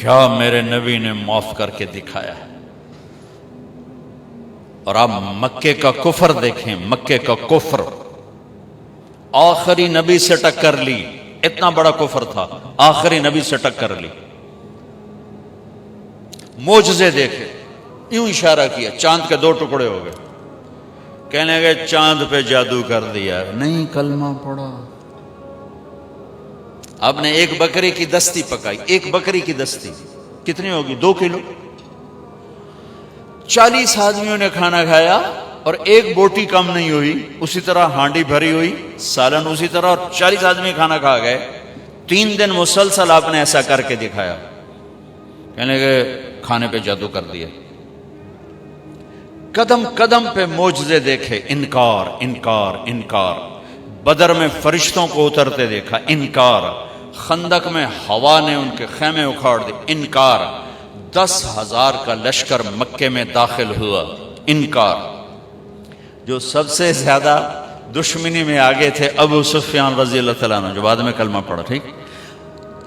کیا میرے نبی نے معاف کر کے دکھایا ہے۔ اور آپ مکے کا کفر دیکھیں، مکے کا کفر، آخری نبی سے ٹکر لی، اتنا بڑا کفر تھا، آخری نبی سے ٹکر لی۔ معجزے دیکھے، یوں اشارہ کیا، چاند کے 2 ٹکڑے ہو گئے، کہنے لگے چاند پہ جادو کر دیا، نہیں کلمہ پڑھا۔ آپ نے ایک بکری کی دستی پکائی، ایک بکری کی دستی کتنی ہوگی؟ 2 کلو۔ 40 آدمیوں نے کھانا کھایا اور ایک بوٹی کم نہیں ہوئی، اسی طرح ہانڈی بھری ہوئی، سالن اسی طرح، اور 40 آدمی کھانا کھا گئے۔ 3 دن مسلسل آپ نے ایسا کر کے دکھایا، کہنے لگے کھانے پہ جادو کر دیا۔ قدم قدم پہ معجزے دیکھے، انکار انکار انکار۔ بدر میں فرشتوں کو اترتے دیکھا، انکار۔ خندق میں ہوا نے ان کے خیمے اکھاڑ دی، انکار۔ 10,000 کا لشکر مکے میں داخل ہوا، انکار۔ جو سب سے زیادہ دشمنی میں آگے تھے ابو سفیان رضی اللہ تعالیٰ عنہ، جو بعد میں کلمہ پڑھا، ٹھیک۔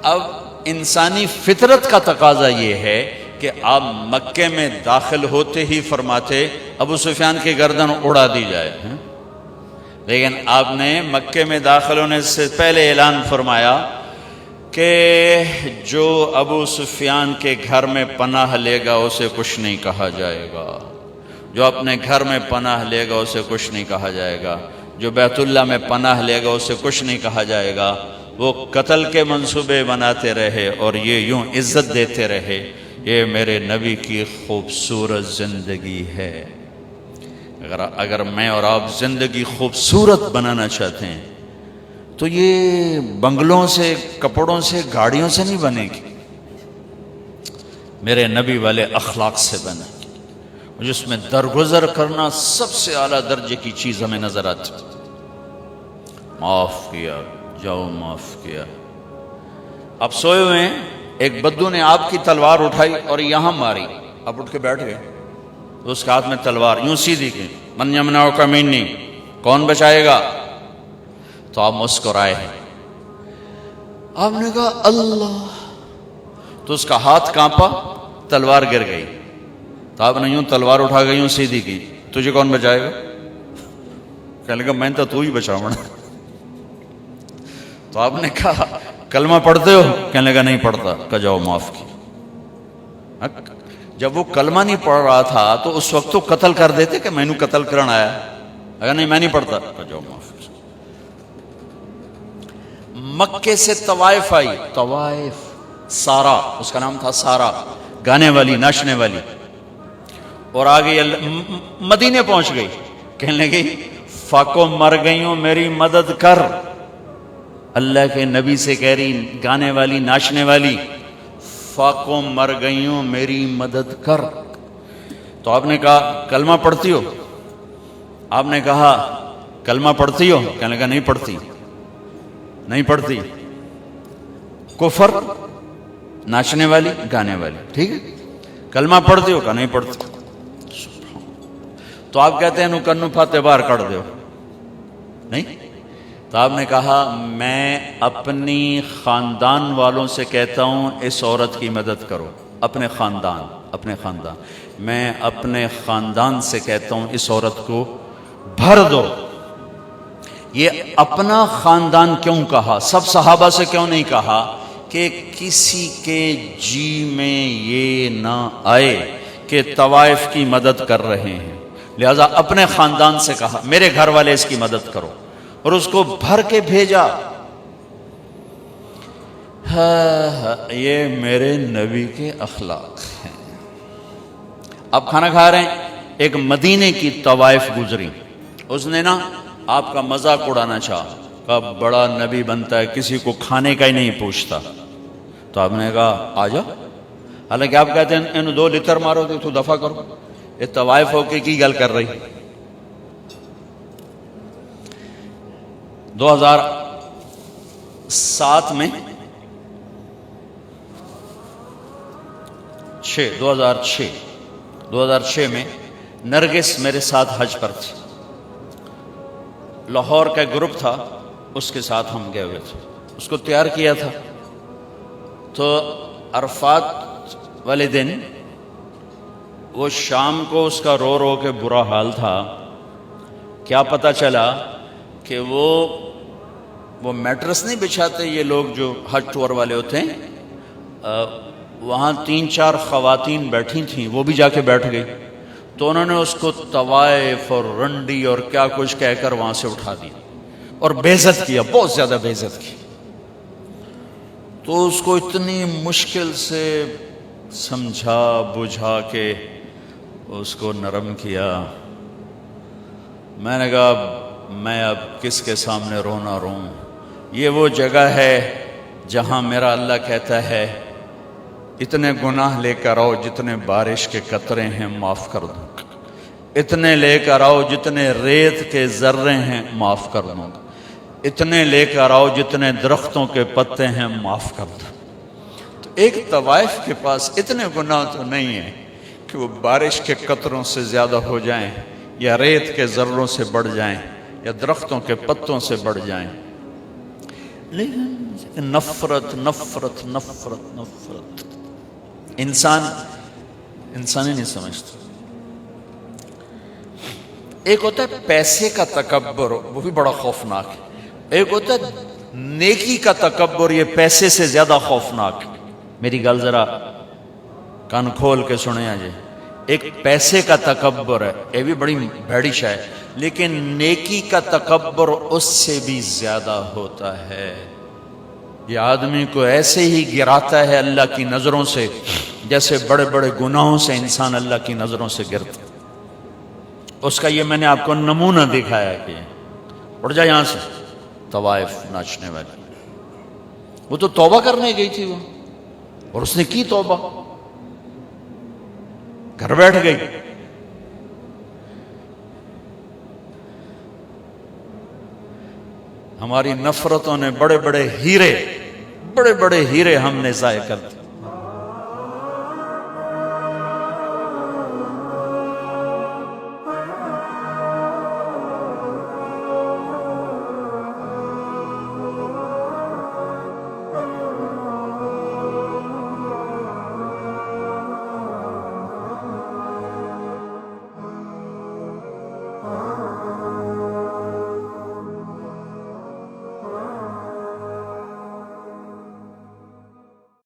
اب انسانی فطرت کا تقاضا یہ ہے کہ آپ مکے میں داخل ہوتے ہی فرماتے ابو سفیان کی گردن اڑا دی جائے، لیکن آپ نے مکے میں داخل ہونے سے پہلے اعلان فرمایا کہ جو ابو سفیان کے گھر میں پناہ لے گا اسے کچھ نہیں کہا جائے گا، جو اپنے گھر میں پناہ لے گا اسے کچھ نہیں کہا جائے گا، جو بیت اللہ میں پناہ لے گا اسے کچھ نہیں کہا جائے گا۔ وہ قتل کے منصوبے بناتے رہے اور یہ یوں عزت دیتے رہے، یہ میرے نبی کی خوبصورت زندگی ہے۔ اگر میں اور آپ زندگی خوبصورت بنانا چاہتے ہیں تو یہ بنگلوں سے، کپڑوں سے، گاڑیوں سے نہیں بنے گی، میرے نبی والے اخلاق سے بنے گی، جس میں درگزر کرنا سب سے اعلیٰ درجے کی چیز ہمیں نظر آتی۔ معاف کیا، جاؤ معاف کیا۔ اب سوئے ہوئے ہیں، ایک بدو نے آپ کی تلوار اٹھائی اور یہاں ماری، آپ اٹھ کے بیٹھ گئے، تو اس کے ہاتھ میں تلوار یوں سیدھی کی، من یمنعک منی، کون بچائے گا؟ تو آپ مسکرائے ہیں، آپ نے کہا اللہ، تو اس کا ہاتھ کانپا، تلوار گر گئی، تو آپ نے یوں تلوار اٹھا گئی، یوں سیدھی کی، تجھے کون بچائے گا؟ کہنے لگا میں تو ہی بچاؤں گا۔ تو آپ نے کہا کلمہ پڑھتے ہو؟ کہنے لگا نہیں پڑھتا۔ کہا جاؤ معاف کی۔ جب وہ کلمہ نہیں پڑھ رہا تھا تو اس وقت تو قتل کر دیتے کہ میں نے قتل کرنا آیا، اگر نہیں میں نہیں پڑھتا۔ کہا جاؤ معاف کی۔ مکے سے طوائف آئی، طوائف، سارا، اس کا نام تھا سارا، گانے والی، ناچنے والی، اور آگے مدینے پہنچ گئی، کہنے لگی فاقو مر گئی ہوں میری مدد کر۔ اللہ کے نبی سے کہہ رہی گانے والی، ناچنے والی، فاقو مر گئی ہوں میری مدد کر۔ تو آپ نے کہا کلمہ پڑھتی ہو؟ آپ نے کہا کلمہ پڑھتی ہو؟ کہنے لگا نہیں پڑھتی، نہیں پڑھتی۔ کفر، ناچنے والی، گانے والی، ٹھیک ہے، کلمہ پڑھتی ہو؟ کہا نہیں پڑھتی۔ تو آپ کہتے ہیں نو کنو پھاتے باہر کر دو، نہیں؟ تو آپ نے کہا میں اپنی خاندان والوں سے کہتا ہوں اس عورت کی مدد کرو، اپنے خاندان، اپنے خاندان، میں اپنے خاندان سے کہتا ہوں اس عورت کو بھر دو۔ یہ اپنا خاندان کیوں کہا؟ سب صحابہ سے کیوں نہیں کہا کہ کسی کے جی میں یہ نہ آئے کہ طوائف کی مدد کر رہے ہیں، لہذا اپنے خاندان سے کہا میرے گھر والے اس کی مدد کرو، اور اس کو بھر کے بھیجا۔ یہ میرے نبی کے اخلاق ہیں۔ اب کھانا کھا رہے ہیں، ایک مدینے کی طوائف گزری، اس نے نا آپ کا مذاق اڑانا چاہا، کہا بڑا نبی بنتا ہے کسی کو کھانے کا ہی نہیں پوچھتا۔ تو آپ نے کہا آ جا، حالانکہ آپ کہتے ہیں ان 2 لتر مارو تو دفع کرو، یہ طوائف ہو کے کی گل کر رہی۔ 2007 میں 2006 میں نرگس میرے ساتھ حج پر تھی، لاہور کا گروپ تھا، اس کے ساتھ ہم گئے ہوئے تھے، اس کو تیار کیا تھا۔ تو عرفات والے دن وہ شام کو اس کا رو رو کے برا حال تھا. کیا پتہ چلا کہ وہ میٹرس نہیں بچھاتے یہ لوگ جو حج ٹور والے ہوتے ہیں, وہاں 3-4 خواتین بیٹھی تھیں, وہ بھی جا کے بیٹھ گئی. تو انہوں نے اس کو طوائف اور رنڈی اور کیا کچھ کہہ کر وہاں سے اٹھا دیا اور بے عزت کیا, بہت زیادہ بے عزت کی. تو اس کو اتنی مشکل سے سمجھا بجھا کے اس کو نرم کیا. میں نے کہا میں اب کس کے سامنے رونا روں, یہ وہ جگہ ہے جہاں میرا اللہ کہتا ہے اتنے گناہ لے کر آؤ جتنے بارش کے قطرے ہیں معاف کر دوں گا, اتنے لے کر آؤ جتنے ریت کے ذرے ہیں معاف کر دوں گا, اتنے لے کر آؤ جتنے درختوں کے پتے ہیں معاف کر دوں. تو ایک طوائف کے پاس اتنے گناہ تو نہیں ہیں کہ وہ بارش کے قطروں سے زیادہ ہو جائیں یا ریت کے ذروں سے بڑھ جائیں یا درختوں کے پتوں سے بڑھ جائیں, لیکن نفرت نفرت نفرت نفرت انسان ہی نہیں سمجھتا. ایک ہوتا ہے پیسے کا تکبر, وہ بھی بڑا خوفناک ہے. ایک ہوتا ہے نیکی کا تکبر, یہ پیسے سے زیادہ خوفناک ہے. میری گل ذرا کان کھول کے سنیں آجے. ایک پیسے کا تکبر ہے, یہ بھی بڑی بھیڑی شے ہے, لیکن نیکی کا تکبر اس سے بھی زیادہ ہوتا ہے. یہ آدمی کو ایسے ہی گراتا ہے اللہ کی نظروں سے جیسے بڑے بڑے گناہوں سے انسان اللہ کی نظروں سے گرتا. اس کا یہ میں نے آپ کو نمونہ دکھایا کہ اٹھ جا یہاں سے. طوائف ناچنے والی, وہ تو توبہ کرنے گئی تھی وہ, اور اس نے کی توبہ, گھر بیٹھ گئی. ہماری نفرتوں نے بڑے بڑے ہیرے ہم نے ضائع کر دیے.